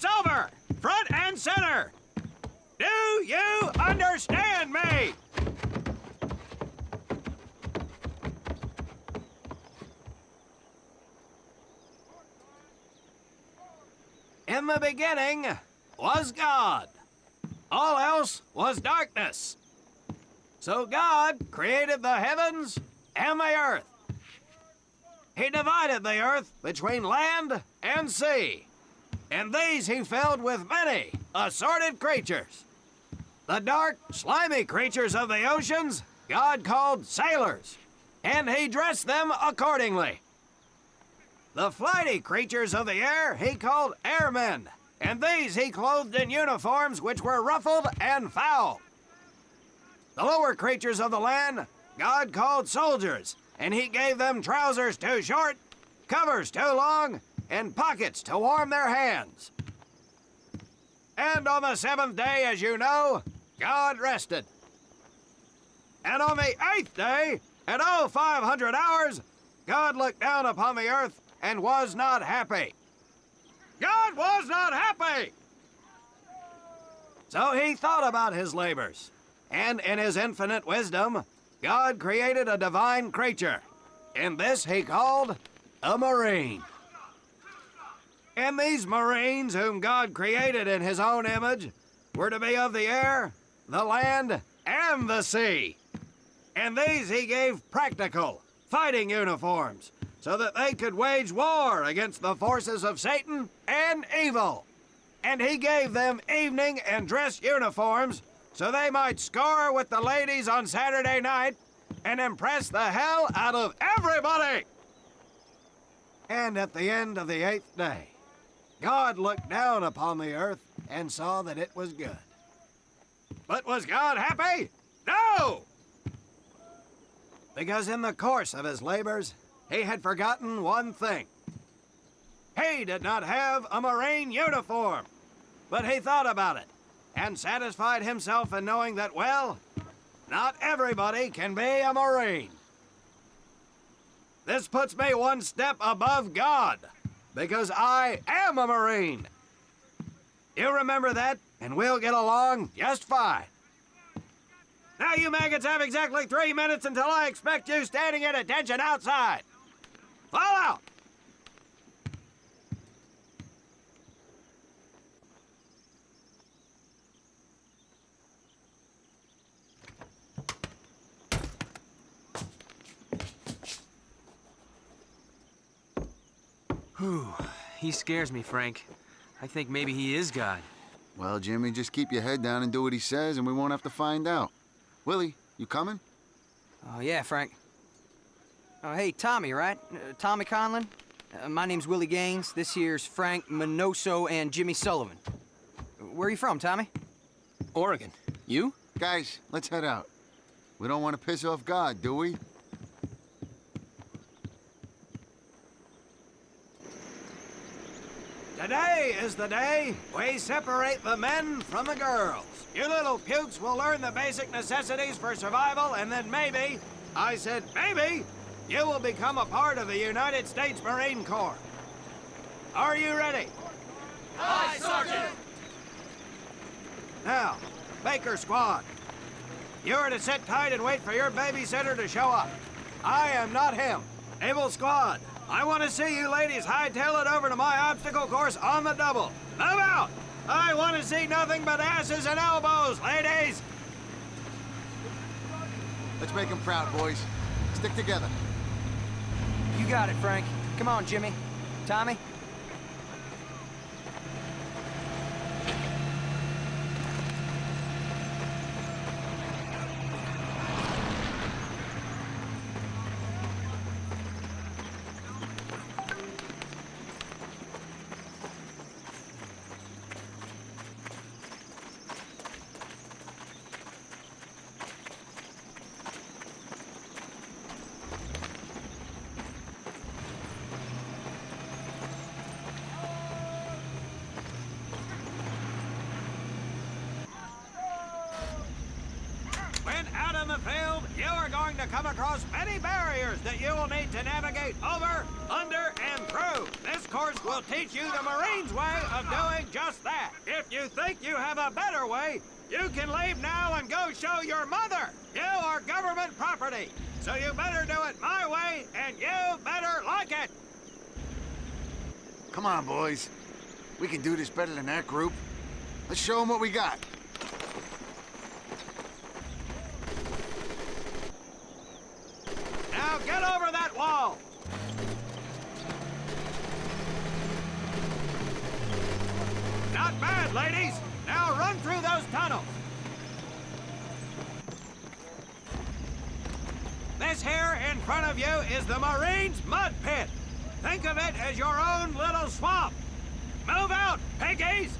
It's over! Front and center! Do you understand me? In the beginning was God. All else was darkness. So God created the heavens and the earth. He divided the earth between land and sea, and these he filled with many assorted creatures. The dark, slimy creatures of the oceans God called sailors, and he dressed them accordingly. The flighty creatures of the air he called airmen, and these he clothed in uniforms which were ruffled and foul. The lower creatures of the land God called soldiers, and he gave them trousers too short, covers too long, and pockets to warm their hands. And on the seventh day, as you know, God rested. And on the eighth day, at 0500 hours, God looked down upon the earth and was not happy. God was not happy! So he thought about his labors, and in his infinite wisdom, God created a divine creature, and this he called a Marine. And these Marines, whom God created in his own image, were to be of the air, the land, and the sea. And these he gave practical, fighting uniforms, so that they could wage war against the forces of Satan and evil. And he gave them evening and dress uniforms, so they might score with the ladies on Saturday night and impress the hell out of everybody. And at the end of the eighth day, God looked down upon the earth and saw that it was good. But was God happy? No! Because in the course of his labors, he had forgotten one thing. He did not have a Marine uniform, but he thought about it and satisfied himself in knowing that, well, not everybody can be a Marine. This puts me one step above God, because I am a Marine. You remember that, and we'll get along just fine. Now you maggots have exactly 3 minutes until I expect you standing at attention outside. Fall out! Whew, he scares me, Frank. I think maybe he is God. Well, Jimmy, just keep your head down and do what he says, and we won't have to find out. Willie, you coming? Oh, yeah, Frank. Oh, hey, Tommy, right? Tommy Conlin? My name's Willie Gaines. This here's Frank Minoso and Jimmy Sullivan. Where are you from, Tommy? Oregon. You? Guys, let's head out. We don't want to piss off God, do we? Today is the day we separate the men from the girls. You little pukes will learn the basic necessities for survival, and then maybe, I said maybe, you will become a part of the United States Marine Corps. Are you ready? Aye, Sergeant! Now, Baker Squad, you are to sit tight and wait for your babysitter to show up. I am not him. Naval Squad, I want to see you ladies hightail it over to my obstacle course on the double. Move out! I want to see nothing but asses and elbows, ladies! Let's make him proud, boys. Stick together. You got it, Frank. Come on, Jimmy. Tommy? Out in the field, you are going to come across many barriers that you will need to navigate over, under, and through. This course will teach you the Marines' way of doing just that. If you think you have a better way, you can leave now and go show your mother. You are government property, so you better do it my way, and you better like it. Come on, boys. We can do this better than that group. Let's show them what we got. Now get over that wall. Not bad, ladies. Now run through those tunnels. This here in front of you is the Marines' mud pit. Think of it as your own little swamp. Move out, piggies!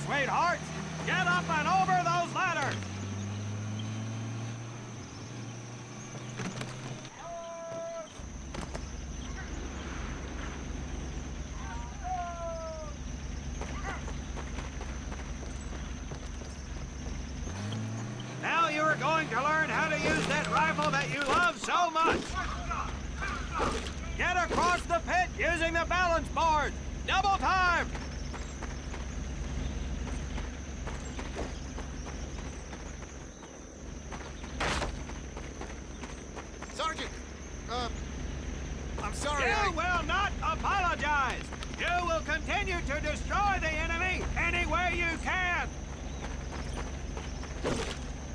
Sweethearts, get up and over those ladders! Now you are going to learn how to use that rifle that you love so much. Get across the pit using the balance board. Double time! Sergeant! I'm sorry, You will not apologize! You will continue to destroy the enemy any way you can!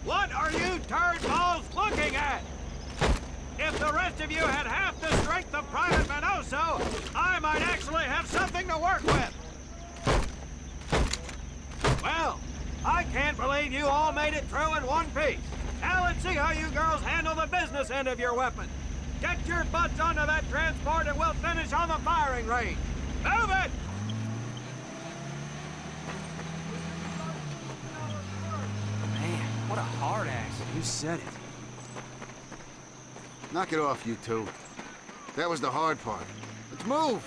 What are you turnballs looking at? If the rest of you had half the strength of Private Minoso, I might actually have something to work with! Well, I can't believe you all made it through in one piece. Now let's see how you girls handle the business end of your weapon. Get your butts onto that transport and we'll finish on the firing range. Move it! Man, what a hard ass. You said it. Knock it off, you two. That was the hard part. Let's move!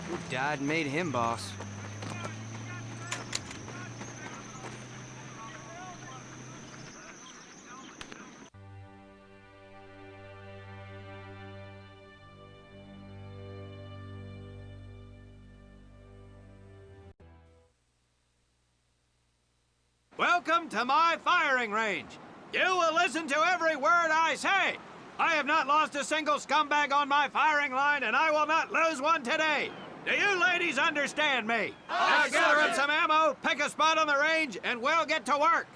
Who died and made him boss? Welcome to my firing range. You will listen to every word I say. I have not lost a single scumbag on my firing line, and I will not lose one today. Do you ladies understand me? Now gather up some ammo, pick a spot on the range, and we'll get to work.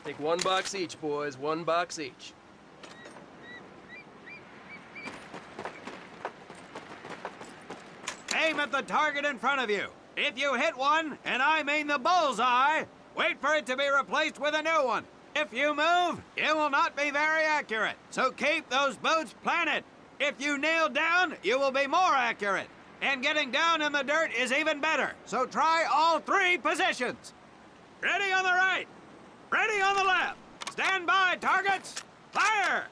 Take 1 box each, boys. 1 box each. Aim at the target in front of you. If you hit one, and I mean the bullseye, wait for it to be replaced with a new one. If you move, it will not be very accurate. So keep those boots planted. If you kneel down, you will be more accurate. And getting down in the dirt is even better. So try all 3 positions. Ready on the right. Ready on the left. Stand by, targets. Fire!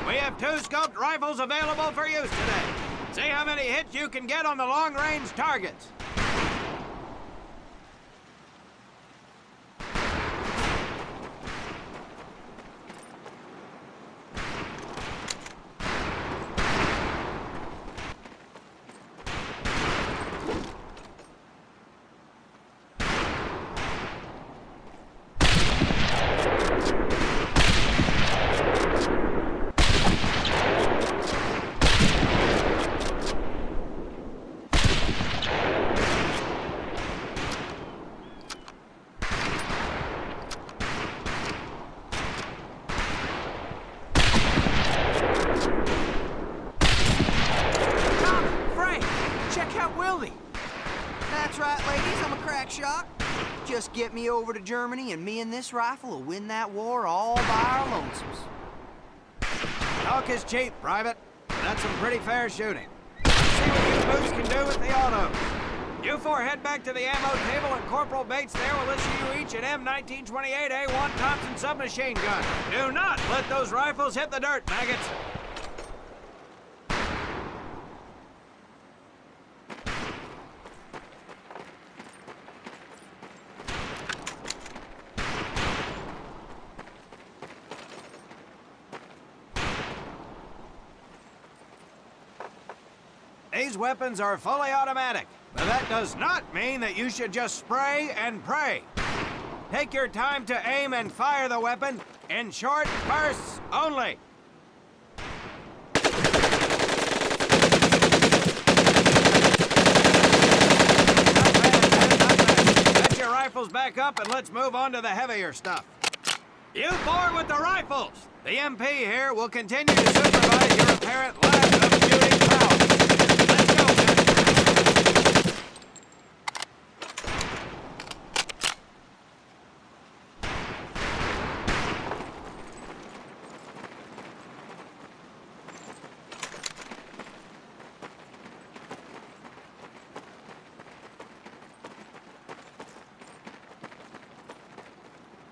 We have 2 scoped rifles available for use today. See how many hits you can get on the long-range targets. will be. That's right, ladies, I'm a crack shot. Just get me over to Germany, and me and this rifle will win that war all by our lonesomes. Talk is cheap, Private. That's some pretty fair shooting. See what you boots can do with the auto. You four head back to the ammo table, and Corporal Bates there will issue you each an M1928A1 Thompson submachine gun. Do not let those rifles hit the dirt, maggots. These weapons are fully automatic, but that does not mean that you should just spray and pray. Take your time to aim and fire the weapon in short bursts only. Set your rifles back up and let's move on to the heavier stuff. You four with the rifles! The MP here will continue to supervise your apparent lack of shooting power. Let's go, men.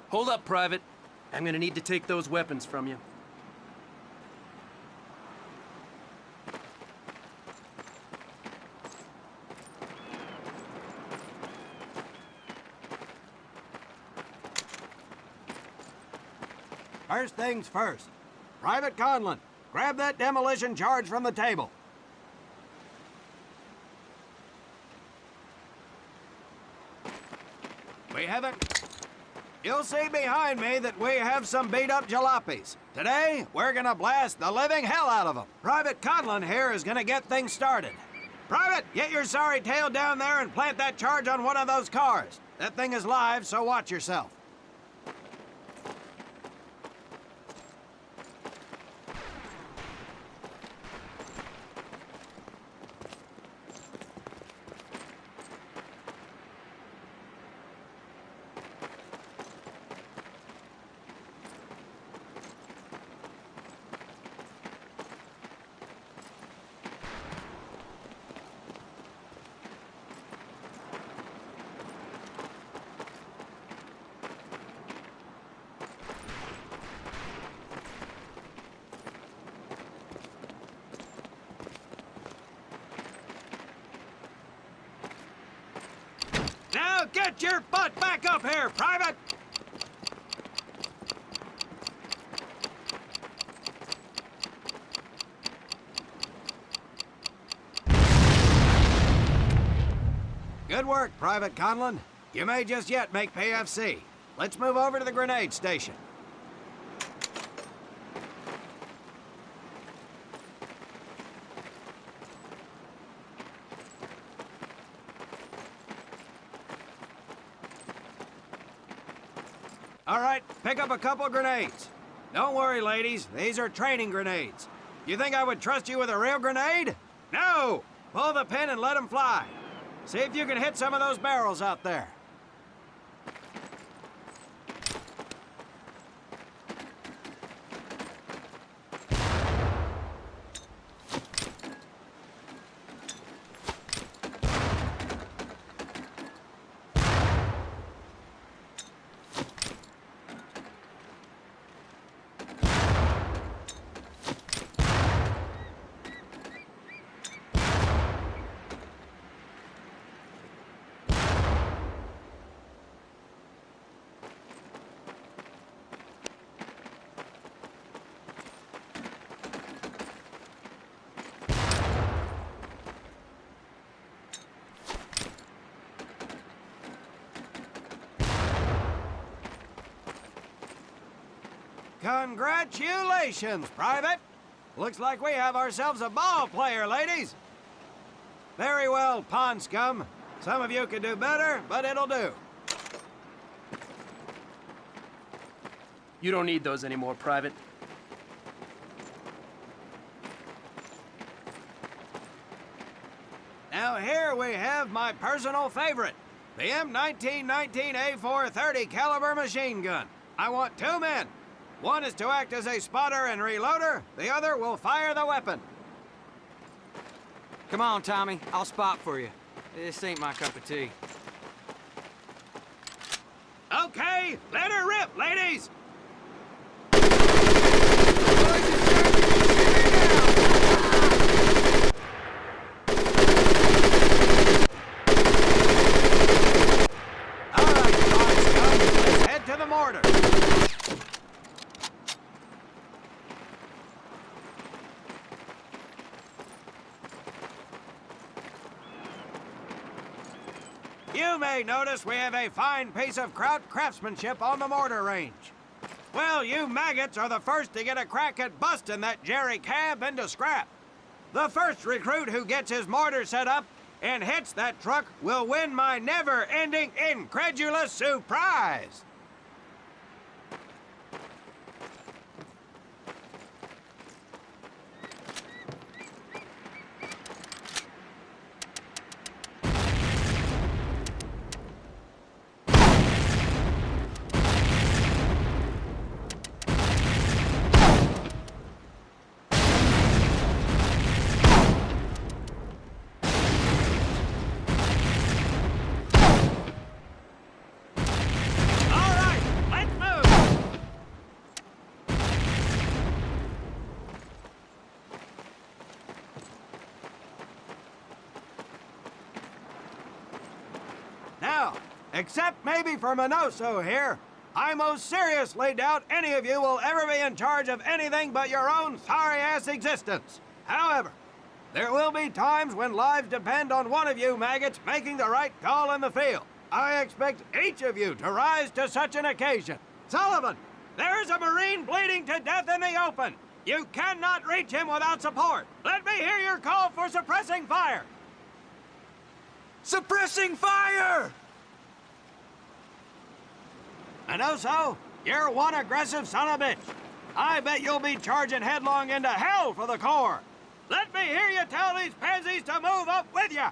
Hold up, Private. I'm gonna need to take those weapons from you. First things first. Private Conlin, grab that demolition charge from the table. We haven't... You'll see behind me that we have some beat-up jalopies. Today, we're gonna blast the living hell out of them. Private Conlin here is gonna get things started. Private, get your sorry tail down there and plant that charge on one of those cars. That thing is live, so watch yourself. Now get your butt back up here, Private! Good work, Private Conlin. You may just yet make PFC. Let's move over to the grenade station. All right, pick up a couple grenades. Don't worry, ladies. These are training grenades. You think I would trust you with a real grenade? No! Pull the pin and let them fly. See if you can hit some of those barrels out there. Congratulations, Private! Looks like we have ourselves a ball player, ladies. Very well, pond scum. Some of you could do better, but it'll do. You don't need those anymore, Private. Now here we have my personal favorite, the M1919A4 30 caliber machine gun. I want 2 men. One is to act as a spotter and reloader. The other will fire the weapon. Come on, Tommy. I'll spot for you. This ain't my cup of tea. Okay, let her rip, ladies! All right, boys, let's head to the mortar. You may notice we have a fine piece of craftsmanship on the mortar range. Well, you maggots are the first to get a crack at busting that jerry cab into scrap. The first recruit who gets his mortar set up and hits that truck will win my never-ending incredulous surprise. Now, except maybe for Minoso here, I most seriously doubt any of you will ever be in charge of anything but your own sorry-ass existence. However, there will be times when lives depend on one of you maggots making the right call in the field. I expect each of you to rise to such an occasion. Sullivan, there is a Marine bleeding to death in the open. You cannot reach him without support. Let me hear your call for suppressing fire. Suppressing fire! Minoso, you're one aggressive son of a bitch. I bet you'll be charging headlong into hell for the Corps. Let me hear you tell these pansies to move up with you.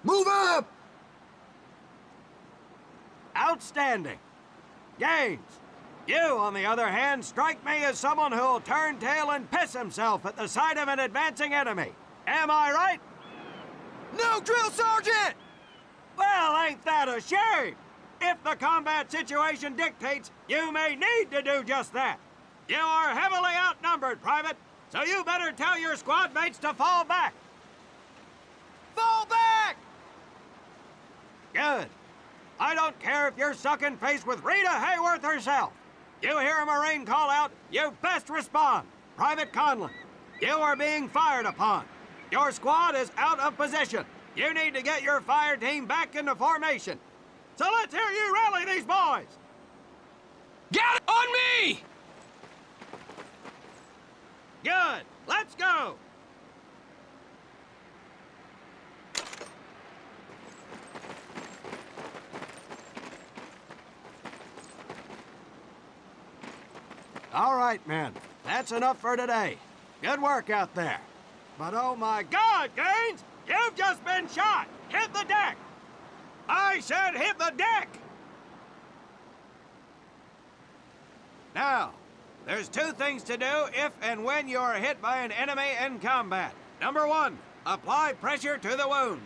Move up! Outstanding. Gaines, you, on the other hand, strike me as someone who'll turn tail and piss himself at the sight of an advancing enemy. Am I right? No, drill sergeant! Well, ain't that a shame? If the combat situation dictates, you may need to do just that. You are heavily outnumbered, Private, so you better tell your squad mates to fall back. Fall back! Good. I don't care if you're sucking face with Rita Hayworth herself. You hear a Marine call out, you best respond. Private Conlin, you are being fired upon. Your squad is out of position. You need to get your fire team back into formation. So let's hear you rally these boys. Get on me! Good. Let's go. All right, men. That's enough for today. Good work out there. But oh my God, Gaines! You've just been shot! Hit the deck! I said hit the deck! Now, there's 2 things to do if and when you are hit by an enemy in combat. Number 1, apply pressure to the wound.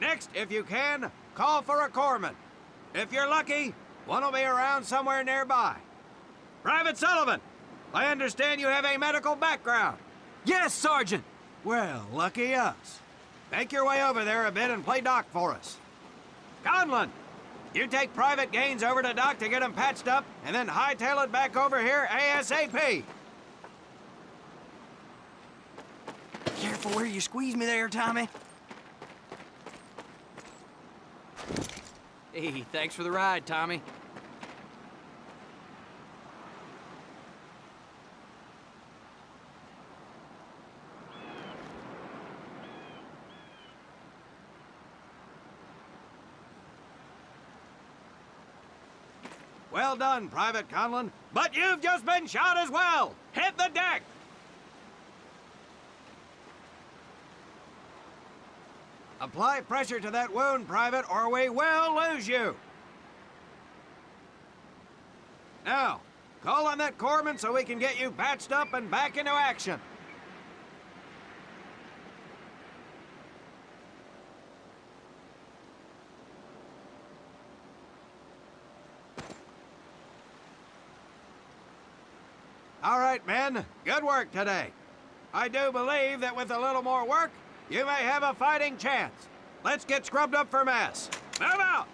Next, if you can, call for a corpsman. If you're lucky, one will be around somewhere nearby. Private Sullivan, I understand you have a medical background. Yes, Sergeant! Well, lucky us. Make your way over there a bit and play doc for us. Conlin, you take Private Gaines over to doc to get him patched up, and then hightail it back over here ASAP. Careful where you squeeze me there, Tommy. Hey, thanks for the ride, Tommy. Well done, Private Conlin, but you've just been shot as well. Hit the deck. Apply pressure to that wound, Private, or we will lose you. Now, call on that corpsman so we can get you patched up and back into action. All right, men. Good work today. I do believe that with a little more work, you may have a fighting chance. Let's get scrubbed up for mass. Move out!